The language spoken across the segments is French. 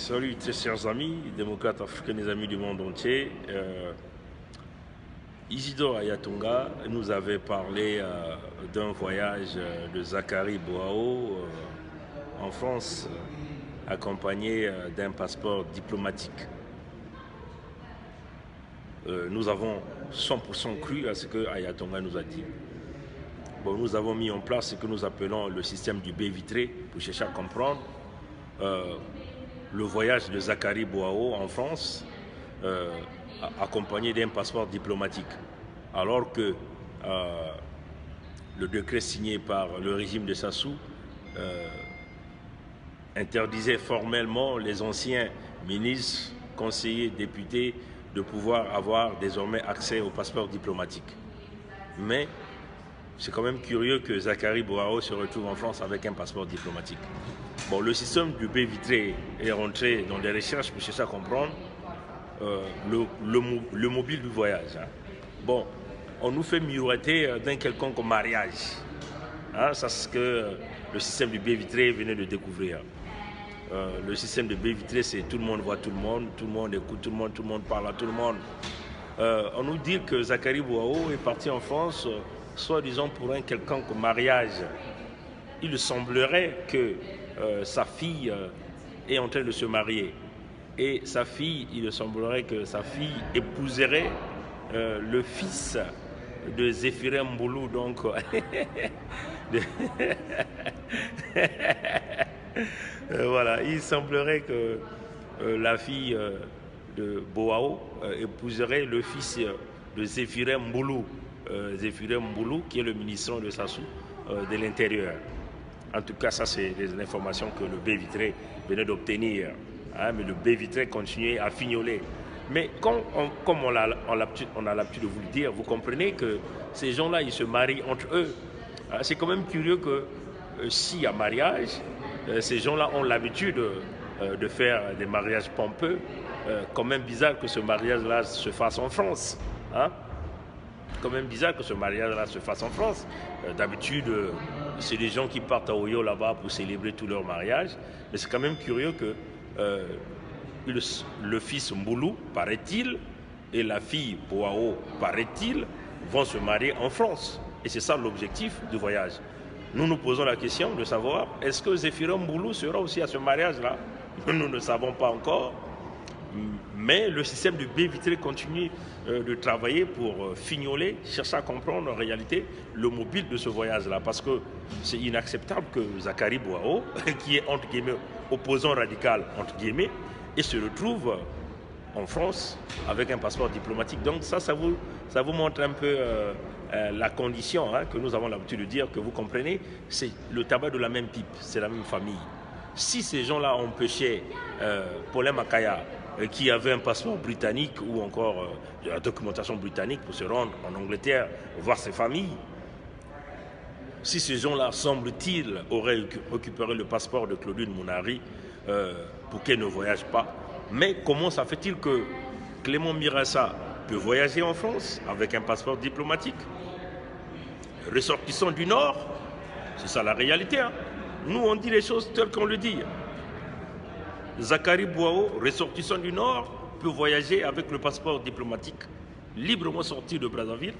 Salut très chers amis, démocrates africains et amis du monde entier. Isidore Ayatunga nous avait parlé d'un voyage de Zachary Boao en France, accompagné d'un passeport diplomatique. Nous avons 100% cru à ce que Ayatunga nous a dit. Bon, nous avons mis en place ce que nous appelons le système du baie vitré pour chercher à comprendre le voyage de Zachary Boao en France, accompagné d'un passeport diplomatique. Alors que le décret signé par le régime de Sassou interdisait formellement les anciens ministres, conseillers, députés de pouvoir avoir désormais accès au passeport diplomatique. Mais c'est quand même curieux que Zachary Boao se retrouve en France avec un passeport diplomatique. Bon, le système du baie vitré est rentré dans des recherches pour chercher à comprendre le mobile du voyage. Hein. Bon, on nous fait miroiter d'un quelconque mariage. Hein, c'est ce que le système du baie vitré venait de découvrir. Le système de baie vitré, c'est tout le monde voit tout le monde écoute tout le monde parle à tout le monde. On nous dit que Zachary Boao est parti en France, soi-disant pour un quelconque mariage. Il semblerait que sa fille est en train de se marier. Et sa fille, il semblerait que sa fille épouserait le fils de Zéphirin Mboulou, donc voilà, il semblerait que la fille de Boao épouserait le fils de Zéphirin Mboulou, Zéphirin Mboulou, qui est le ministre de Sassou de l'Intérieur. En tout cas, ça, c'est les informations que le baie vitré venait d'obtenir. Hein, mais le baie vitré continuait à fignoler. Mais comme on a l'habitude de vous le dire, vous comprenez que ces gens-là, ils se marient entre eux. C'est quand même curieux que s'il y a mariage, ces gens-là ont l'habitude de faire des mariages pompeux. Quand même bizarre que ce mariage-là se fasse en France. Hein? Quand même bizarre que ce mariage-là se fasse en France. D'habitude, c'est des gens qui partent à Oyo là-bas pour célébrer tout leur mariage. Mais c'est quand même curieux que le fils Mboulou, paraît-il, et la fille Boao, paraît-il, vont se marier en France. Et c'est ça l'objectif du voyage. Nous nous posons la question de savoir, est-ce que Zéphirin Mboulou sera aussi à ce mariage-là? Nous ne savons pas encore. Mais le système de baie vitré continue de travailler pour fignoler, chercher à comprendre en réalité le mobile de ce voyage-là. Parce que c'est inacceptable que Zachary Boao, qui est entre guillemets opposant radical, entre guillemets, et se retrouve en France avec un passeport diplomatique. Donc ça vous montre un peu la condition que nous avons l'habitude de dire, que vous comprenez, c'est le tabac de la même pipe, c'est la même famille. Si ces gens-là ont empêché Paulin Makaya, qui avait un passeport britannique ou encore de la documentation britannique pour se rendre en Angleterre, voir ses familles, si ces gens-là, semble-t-il, auraient récupéré le passeport de Claudine Mounari pour qu'elle ne voyage pas, mais comment ça fait-il que Clément Mirassa peut voyager en France avec un passeport diplomatique? Ressortissant du Nord, c'est ça la réalité. Hein? Nous, on dit les choses telles qu'on le dit. Zachary Boao, ressortissant du Nord, peut voyager avec le passeport diplomatique, librement sorti de Brazzaville.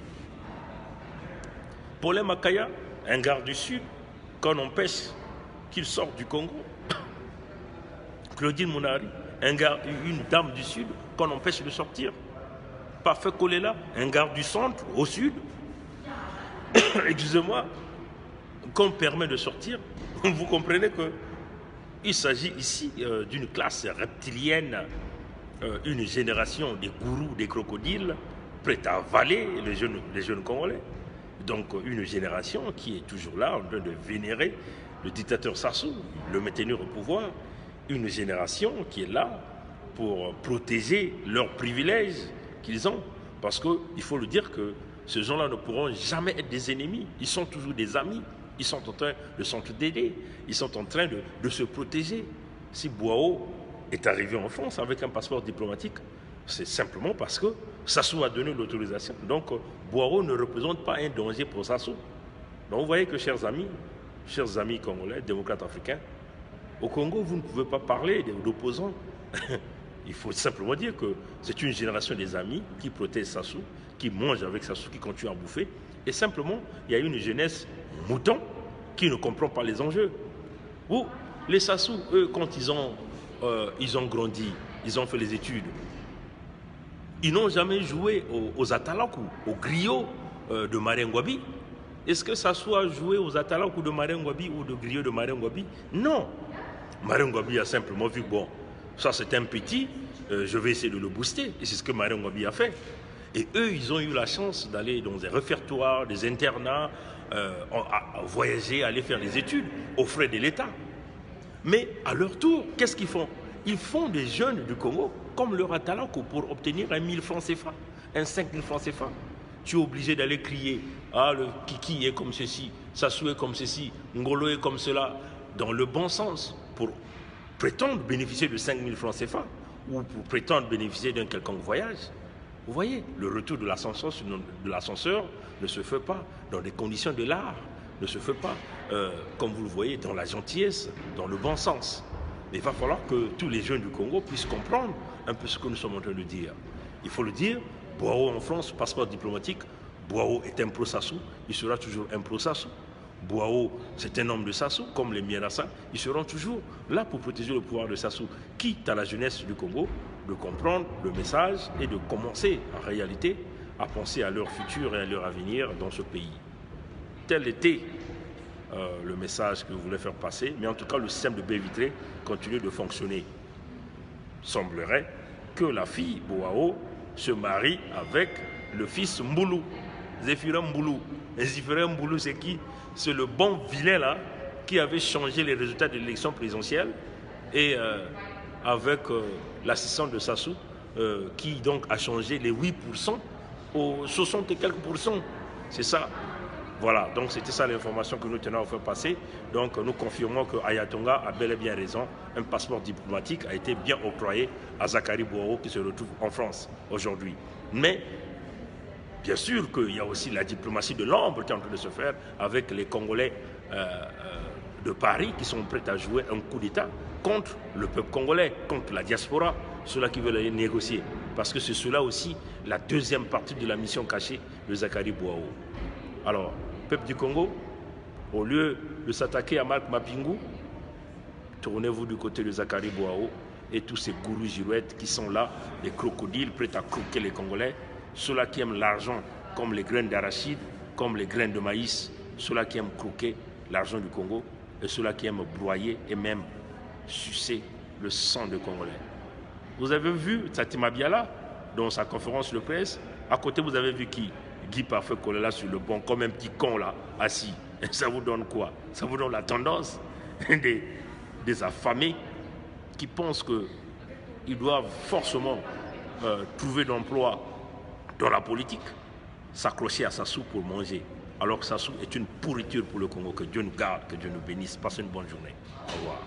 Paulin Makaya, un garde du Sud, qu'on empêche qu'il sorte du Congo. Claudine Mounari, une dame du Sud, qu'on empêche de sortir. Parfait Kolela, un garde du Centre, au Sud. Excusez-moi, qu'on permet de sortir. Vous comprenez que il s'agit ici d'une classe reptilienne, une génération des gourous, des crocodiles, prête à avaler les jeunes Congolais. Donc une génération qui est toujours là en train de vénérer le dictateur Sassou, le maintenir au pouvoir. Une génération qui est là pour protéger leurs privilèges qu'ils ont. Parce qu'il faut le dire que ces gens-là ne pourront jamais être des ennemis, ils sont toujours des amis. Ils sont en train de s'entraider, ils sont en train de se protéger. Si Boao est arrivé en France avec un passeport diplomatique, c'est simplement parce que Sassou a donné l'autorisation. Donc Boao ne représente pas un danger pour Sassou. Donc vous voyez que, chers amis congolais, démocrates africains, Au Congo, vous ne pouvez pas parler d'opposants. Il faut simplement dire que c'est une génération des amis qui protègent Sassou, qui mangent avec Sassou, qui continuent à bouffer. Et simplement, il y a une jeunesse mouton qui ne comprend pas les enjeux. Ou les Sassou, eux, quand ils ont grandi, ils ont fait les études, ils n'ont jamais joué aux Atalakou, aux griots de Marengwabi. Est-ce que Sassou a joué aux Atalakou de Marengwabi ou de griots de Marengwabi? Non. Marengwabi a simplement vu, bon, ça c'est un petit, je vais essayer de le booster. Et c'est ce que Marengwabi a fait. Et eux, ils ont eu la chance d'aller dans des réfectoires, des internats, à voyager, aller faire des études aux frais de l'État. Mais à leur tour, qu'est-ce qu'ils font? Ils font des jeunes du Congo comme leur Atalako pour obtenir 1 000 francs CFA, un 5 000 francs CFA. Tu es obligé d'aller crier, ah le Kiki est comme ceci, Sassou est comme ceci, Ngolo est comme cela, dans le bon sens, pour prétendre bénéficier de 5 000 francs CFA ou pour prétendre bénéficier d'un quelconque voyage. Vous voyez, le retour de l'ascenseur ne se fait pas dans des conditions de l'art, ne se fait pas, comme vous le voyez, dans la gentillesse, dans le bon sens. Mais il va falloir que tous les jeunes du Congo puissent comprendre un peu ce que nous sommes en train de dire. Il faut le dire, Boao en France, passeport diplomatique, Boao est un pro-Sassou, il sera toujours un pro-Sassou. Boao, c'est un homme de Sassou, comme les Mierassa, ils seront toujours là pour protéger le pouvoir de Sassou. Quitte à la jeunesse du Congo de comprendre le message et de commencer en réalité à penser à leur futur et à leur avenir dans ce pays. Tel était le message que je voulais faire passer, mais en tout cas le système de baie vitrée continue de fonctionner. Il semblerait que la fille Boao se marie avec le fils Mboulou, Zéphirin Mboulou. Et Zéphirin Mboulou, c'est qui? C'est le bon vilain là qui avait changé les résultats de l'élection présidentielle et avec l'assistant de Sassou qui donc a changé les 8% aux 60 et quelques pourcents. C'est ça. Voilà, donc c'était ça l'information que nous tenons à faire passer. Donc nous confirmons que Ayatonga a bel et bien raison. Un passeport diplomatique a été bien octroyé à Zakari Boao qui se retrouve en France aujourd'hui. Mais bien sûr qu'il y a aussi la diplomatie de l'ombre qui est en train de se faire avec les Congolais de Paris qui sont prêts à jouer un coup d'État contre le peuple congolais, contre la diaspora, ceux-là qui veulent aller négocier. Parce que c'est cela aussi la deuxième partie de la mission cachée de Zakari Boao. Alors, peuple du Congo, au lieu de s'attaquer à Marc Mapingu, tournez-vous du côté de Zakari Boao et tous ces gourous girouettes qui sont là, les crocodiles prêts à croquer les Congolais, ceux-là qui aiment l'argent comme les graines d'arachide, comme les graines de maïs, ceux-là qui aiment croquer l'argent du Congo et ceux-là qui aiment broyer et même sucer le sang des Congolais. Vous avez vu Tsatima Biala dans sa conférence de presse. À côté, vous avez vu qui? Guy Parfait collé là sur le banc comme un petit con là, assis. Et ça vous donne quoi? Ça vous donne la tendance des affamés qui pensent qu'ils doivent forcément trouver d'emploi dans la politique, s'accrocher à Sassou pour manger. Alors que Sassou est une pourriture pour le Congo. Que Dieu nous garde, que Dieu nous bénisse. Passez une bonne journée. Au revoir.